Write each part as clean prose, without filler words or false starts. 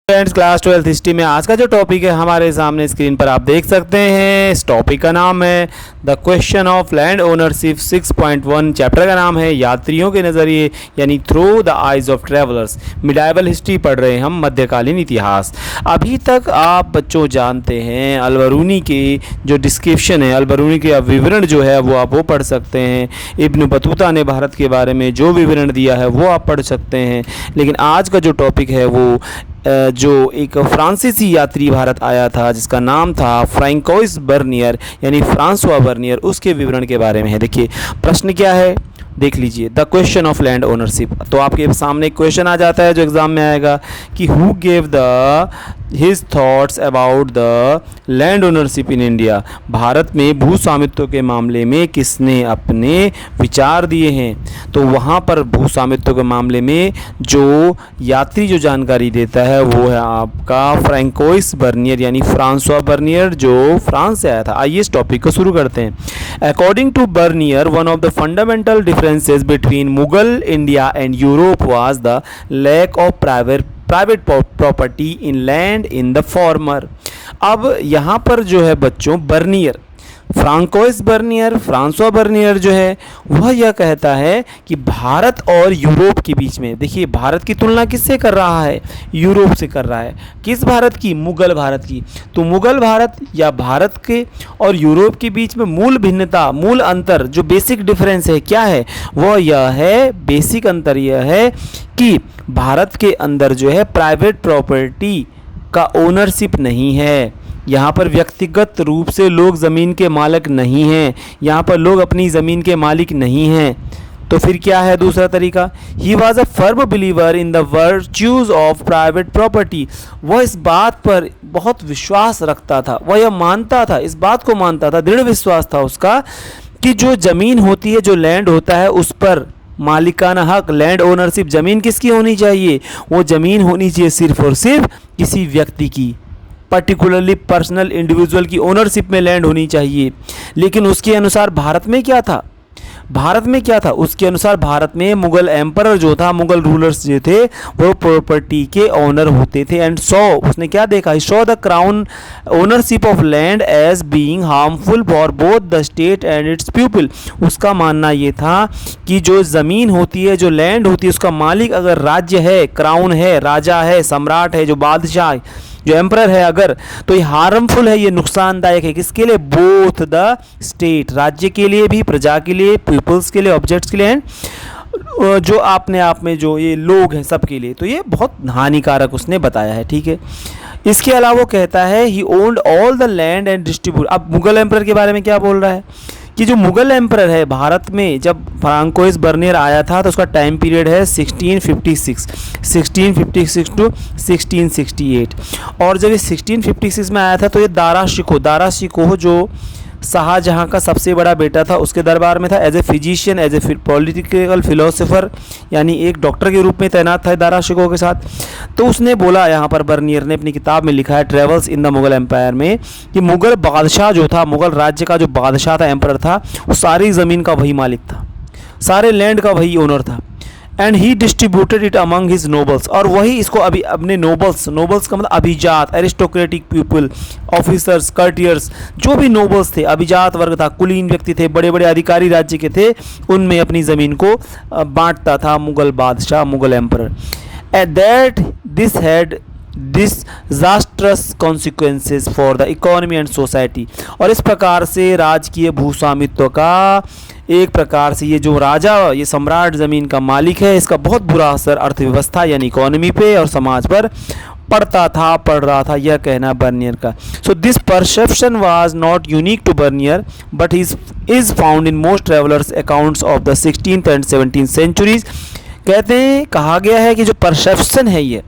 Friends, class 12th history में आज का जो टॉपिक है हमारे सामने स्क्रीन पर आप देख सकते हैं। इस टॉपिक का नाम है the question of land ownership. 6.1 chapter का नाम है यात्रियों के नज़रिए यानी through the eyes of travellers. Medieval history पढ़ रहे हैं हम, मध्यकालीन इतिहास। अभी तक आप बच्चों जानते हैं अल-बरूनी के जो डिस्क्रिप्शन है, अल-बरूनी के विवरण जो है वो आप वो पढ़ सकते हैं। इब्न बतूता ने भारत के बारे में जो विवरण दिया है वो आप पढ़ सकते हैं। लेकिन आज का जो टॉपिक है वो जो एक फ्रांसीसी यात्री भारत आया था जिसका नाम था फ्रैंकोइस बर्नियर यानी फ्रांसवा बर्नियर, उसके विवरण के बारे में है। देखिए प्रश्न क्या है, देख लीजिए। The question of land ownership. तो आपके सामने एक क्वेश्चन आ जाता है जो एग्जाम में आएगा कि who gave the his thoughts about the land ownership in India. Bharat में भू स्वामित्व के मामले में किसने अपने विचार दिए हैं। तो वहाँ पर भू स्वामित्व के मामले में जो यात्री जो जानकारी देता है वो है आपका फ्रैंकोइस बर्नियर यानी फ्रांसवा बर्नियर जो फ्रांस से आया था। आइए इस टॉपिक को शुरू करते हैं। According to Bernier, one of the fundamental differences between Mughal India and Europe was the lack of private property in land in the former। अब यहाँ पर जो है बच्चों Bernier, Francois Bernier, Francois Bernier जो है वह यह कहता है कि भारत और यूरोप के बीच में, देखिए भारत की तुलना किससे कर रहा है, यूरोप से कर रहा है। किस भारत की, मुगल भारत की। तो मुगल भारत या भारत के और यूरोप के बीच में मूल भिन्नता, मूल अंतर, जो बेसिक डिफरेंस है क्या है, वह यह है, बेसिक अंतर यह है कि भारत के अंदर जो है प्राइवेट प्रॉपर्टी का ओनरशिप नहीं है। यहाँ पर व्यक्तिगत रूप से लोग ज़मीन के मालिक नहीं हैं, यहाँ पर लोग अपनी ज़मीन के मालिक नहीं हैं। तो फिर क्या है दूसरा तरीका, he was a firm believer in the virtues of private property. वह इस बात पर बहुत विश्वास रखता था, वह यह मानता था, इस बात को मानता था, दृढ़ विश्वास था उसका कि जो ज़मीन होती है, जो लैंड होता है, उस पर मालिकाना हक, लैंड ओनरशिप, ज़मीन किसकी होनी चाहिए, वो ज़मीन होनी चाहिए सिर्फ और सिर्फ किसी व्यक्ति की, पर्टिकुलरली पर्सनल इंडिविजुअल की ओनरशिप में लैंड होनी चाहिए। लेकिन उसके अनुसार भारत में क्या था, भारत में क्या था, उसके अनुसार भारत में मुगल एम्परर जो था, मुगल रूलर्स जो थे वो प्रॉपर्टी के ओनर होते थे। एंड सो उसने क्या देखा, so the crown ownership of land as being harmful for both the state and its people. उसका मानना ये था कि जो ज़मीन होती है, जो लैंड होती है, उसका मालिक अगर राज्य है, क्राउन है, राजा है, सम्राट है, जो बादशाह, जो एम्परर है, अगर, तो ये हार्मफुल है, ये नुकसानदायक है। किसके लिए, बोथ द स्टेट, राज्य के लिए भी, प्रजा के लिए, पीपल्स के लिए, ऑब्जेक्ट्स के लिए, एंड जो अपने आप में जो ये लोग हैं सबके लिए। तो ये बहुत हानिकारक उसने बताया है, ठीक है। इसके अलावा वो कहता है he owned all the land and distribute. अब मुगल एम्परर के बारे में क्या बोल रहा है कि जो मुगल एम्परर है भारत में, जब फ्रांकोइस बर्नियर आया था तो उसका टाइम पीरियड है 1656 टू 1668। और जब ये 1656 में आया था तो ये दारा शिकोह जो शाहजहाँ का सबसे बड़ा बेटा था, उसके दरबार में था। As a physician, as a political philosopher, यानी एक डॉक्टर के रूप में तैनात था दारा शिकोह के साथ। तो उसने बोला, यहाँ पर बर्नियर ने अपनी किताब में लिखा है travels in the Mughal empire में, कि मुगल बादशाह जो था, मुगल राज्य का जो बादशाह था, एम्परर था, वो सारी ज़मीन का वही मालिक था, सारे लैंड का वही ओनर था। And he distributed it among his nobles, और वही इसको अभी अपने नोबल्स का मतलब अभिजात, एरिस्टोक्रेटिक पीपल, ऑफिसर्स, कर्टियर्स, जो भी नोबल्स थे, अभिजात वर्ग था, कुलीन व्यक्ति थे, बड़े बड़े अधिकारी राज्य के थे, उनमें अपनी ज़मीन को बांटता था मुगल बादशाह, Mughal emperor. At that this had disastrous consequences for the economy and society. और इस प्रकार से राजकीय भूस्वामित्व का एक प्रकार से ये जो राजा, ये सम्राट ज़मीन का मालिक है, इसका बहुत बुरा असर अर्थव्यवस्था यानी इकोनॉमी पे और समाज पर पड़ रहा था, यह कहना बर्नियर का। So this perception was not unique to Bernier but is found in most travellers accounts of the 16th and 17th centuries. कहते हैं, कहा गया है कि जो परसेप्शन है, ये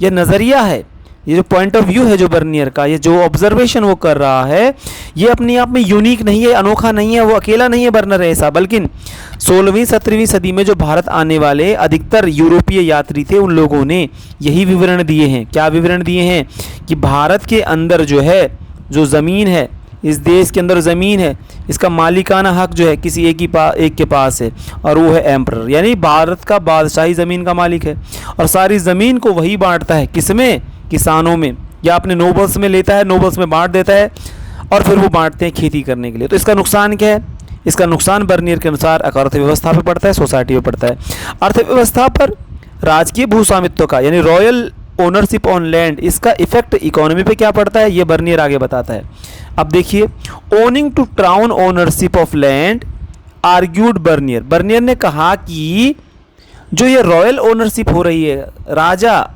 नज़रिया है, ये जो पॉइंट ऑफ व्यू है जो बर्नियर का, ये जो ऑब्जर्वेशन वो कर रहा है, ये अपने आप में यूनिक नहीं है, अनोखा नहीं है, वो अकेला नहीं है बर्नियर ऐसा, बल्कि 16वीं 17वीं सदी में जो भारत आने वाले अधिकतर यूरोपीय यात्री थे, उन लोगों ने यही विवरण दिए हैं। क्या विवरण दिए हैं कि भारत के अंदर जो है, जो ज़मीन है, इस देश के अंदर ज़मीन है, इसका मालिकाना हक जो है किसी एक के पास है, और वो है एम्परर, यानी भारत का बादशाही ज़मीन का मालिक है, और सारी ज़मीन को वही बांटता है, किसमें, किसानों में या अपने नोबल्स में लेता है, नोबल्स में बांट देता है और फिर वो बांटते हैं खेती करने के लिए। तो इसका नुकसान क्या है? इसका नुकसान बर्नियर के अनुसार अर्थव्यवस्था पर पड़ता है, सोसाइटी पर पड़ता है। अर्थव्यवस्था पर राजकीय भूस्वामित्व का यानी रॉयल ओनरशिप ऑन लैंड, इसका इफेक्ट इकोनॉमी पे क्या पड़ता है ये बर्नियर आगे बताता है। अब देखिए, owning to crown ownership of land argued Bernier, Bernier ने कहा कि जो ये रॉयल ओनरशिप हो रही है, राजा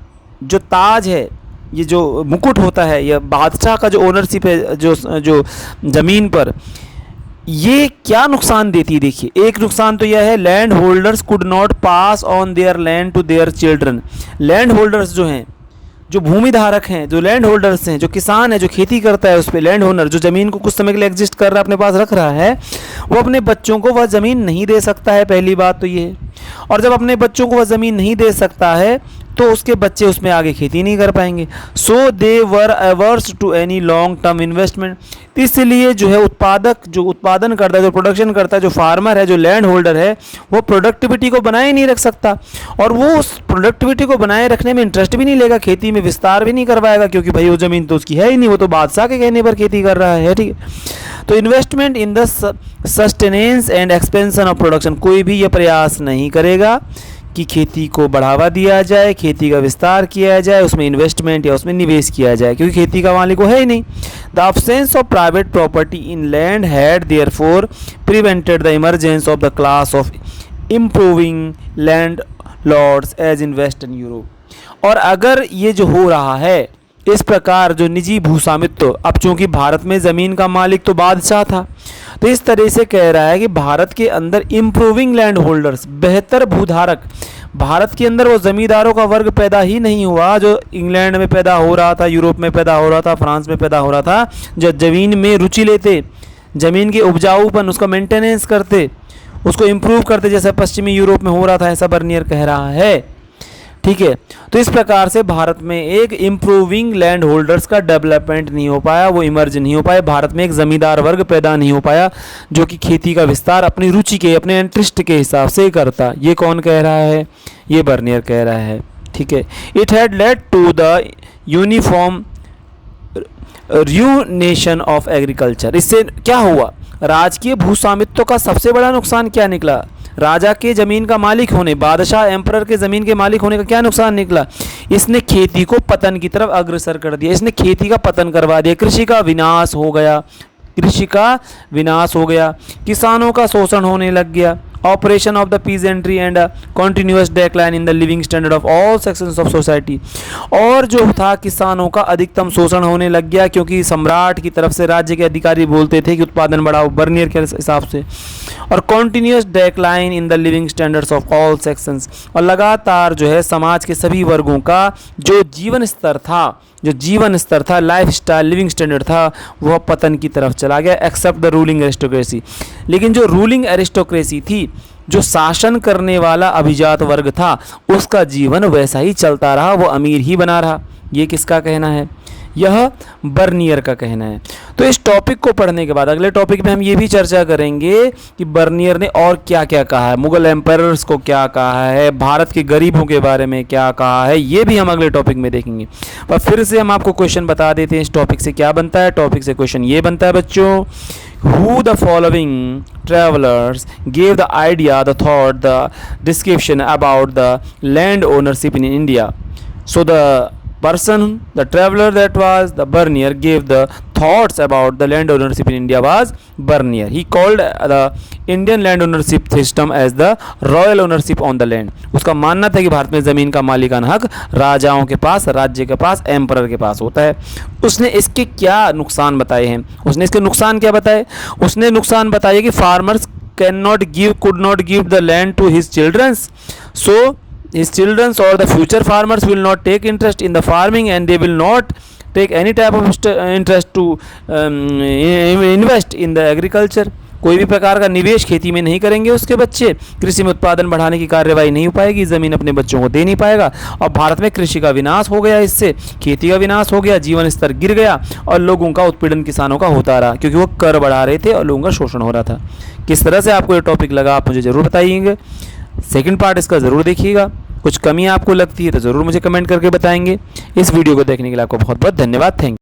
जो ताज है, ये जो मुकुट होता है, या बादशाह का जो ओनरशिप है जो ज़मीन पर, ये क्या नुकसान देती है? देखिए, एक नुकसान तो यह है, land holders could not pass on their land to their children. Land holders जो हैं, जो भूमि धारक हैं, जो लैंड होल्डर्स हैं, जो किसान है, जो खेती करता है, उस पर लैंड ओनर जो ज़मीन को कुछ समय के लिए एग्जिस्ट कर रहा है, अपने पास रख रहा है, वो अपने बच्चों को वह ज़मीन नहीं दे सकता है। पहली बात तो ये है। और जब अपने बच्चों को वह ज़मीन नहीं दे सकता है तो उसके बच्चे उसमें आगे खेती नहीं कर पाएंगे। So they were averse to any long term investment. इसलिए जो है उत्पादक, जो उत्पादन करता है, जो प्रोडक्शन करता है, जो फार्मर है, जो लैंड होल्डर है, वो प्रोडक्टिविटी को बनाए नहीं रख सकता, और वो उस प्रोडक्टिविटी को बनाए रखने में इंटरेस्ट भी नहीं लेगा, खेती में विस्तार भी नहीं करवाएगा, क्योंकि भाई वो ज़मीन तो उसकी है ही नहीं, वो तो बादशाह के कहने पर खेती कर रहा है। ठीक है, तो investment in the sustenance and expansion of production, कोई भी ये प्रयास नहीं करेगा कि खेती को बढ़ावा दिया जाए, खेती का विस्तार किया जाए, उसमें इन्वेस्टमेंट या उसमें निवेश किया जाए, क्योंकि खेती का मालिक वो है ही नहीं। The absence of private property in land had therefore prevented the emergence of the class of improving landlords as in Western Europe. और अगर ये जो हो रहा है इस प्रकार जो निजी भूस्वामित्व, अब चूंकि भारत में ज़मीन का मालिक तो बादशाह था, तो इस तरह से कह रहा है कि भारत के अंदर इम्प्रूविंग लैंड होल्डर्स, बेहतर भूधारक, भारत के अंदर वो ज़मींदारों का वर्ग पैदा ही नहीं हुआ जो इंग्लैंड में पैदा हो रहा था, यूरोप में पैदा हो रहा था, फ्रांस में पैदा हो रहा था, जो ज़मीन में रुचि लेते, ज़मीन के उपजाऊपन, उसका मेंटेनेंस करते, उसको इम्प्रूव करते, जैसे पश्चिमी यूरोप में हो रहा था, ऐसा बर्नियर कह रहा है। ठीक है, तो इस प्रकार से भारत में एक इम्प्रूविंग लैंड होल्डर्स का डेवलपमेंट नहीं हो पाया, वो इमर्ज नहीं हो पाए, भारत में एक ज़मींदार वर्ग पैदा नहीं हो पाया जो कि खेती का विस्तार अपनी रुचि के, अपने इंटरेस्ट के हिसाब से करता। ये कौन कह रहा है? ये बर्नियर कह रहा है। ठीक है, it had led to the uniform ruination of agriculture. इससे क्या हुआ? राजकीय भूस्वामित्व का सबसे बड़ा नुकसान क्या निकला? राजा के ज़मीन का मालिक होने, बादशाह एम्परर के ज़मीन के मालिक होने का क्या नुकसान निकला? इसने खेती को पतन की तरफ अग्रसर कर दिया, इसने खेती का पतन करवा दिया, कृषि का विनाश हो गया, कृषि का विनाश हो गया, किसानों का शोषण होने लग गया, operation of the peasantry and continuous decline in the living standard of all sections of society. और जो था किसानों का अधिकतम शोषण होने लग गया, क्योंकि सम्राट की तरफ से राज्य के अधिकारी बोलते थे कि उत्पादन बढ़ाओ, बर्नियर के हिसाब से, और continuous decline in the living standards of all sections, और लगातार जो है समाज के सभी वर्गों का जो जीवन स्तर था, लाइफ स्टाइल, लिविंग स्टैंडर्ड था, वह पतन की तरफ चला गया, एक्सेप्ट द रूलिंग एरिस्टोक्रेसी। लेकिन जो रूलिंग एरिस्टोक्रेसी थी, जो शासन करने वाला अभिजात वर्ग था, उसका जीवन वैसा ही चलता रहा, वो अमीर ही बना रहा। ये किसका कहना है? यह बर्नियर का कहना है। तो इस टॉपिक को पढ़ने के बाद अगले टॉपिक में हम ये भी चर्चा करेंगे कि बर्नियर ने और क्या क्या कहा है, मुगल एम्पायर्स को क्या कहा है, भारत के गरीबों के बारे में क्या कहा है, ये भी हम अगले टॉपिक में देखेंगे। पर फिर से हम आपको क्वेश्चन बता देते हैं इस टॉपिक से क्या बनता है। टॉपिक से क्वेश्चन ये बनता है बच्चों, who the following travelers gave the idea, the thought, the description about the land ownership in India? So the person, the traveler that was the Bernier, gave the thoughts about the land ownership in India was Bernier. He called the Indian land ownership system as the royal ownership on the land. उसका मानना था कि भारत में ज़मीन का मालिकाना हक राजाओं के पास, राज्य के पास, एम्परर के पास होता है। उसने इसके क्या नुकसान बताए हैं? उसने इसके नुकसान क्या बताए? उसने नुकसान बताए कि farmers could not give the land to his children, so his children or the future farmers will not take interest in the farming, and they will not take any type of interest to invest in the agriculture. कोई भी प्रकार का निवेश खेती में नहीं करेंगे उसके बच्चे, कृषि में उत्पादन बढ़ाने की कार्यवाही नहीं हो पाएगी, ज़मीन अपने बच्चों को दे नहीं पाएगा, और भारत में कृषि का विनाश हो गया, इससे खेती का विनाश हो गया, जीवन स्तर गिर गया, और लोगों का उत्पीड़न किसानों का होता रहा, क्योंकि वो कर बढ़ा रहे थे और लोगों का शोषण हो रहा था। किस तरह से आपको ये टॉपिक लगा आप मुझे ज़रूर बताइएगा। सेकंड पार्ट इसका ज़रूर देखिएगा। कुछ कमी आपको लगती है तो ज़रूर मुझे कमेंट करके बताएंगे। इस वीडियो को देखने के लिए आपको बहुत बहुत धन्यवाद। Thank you.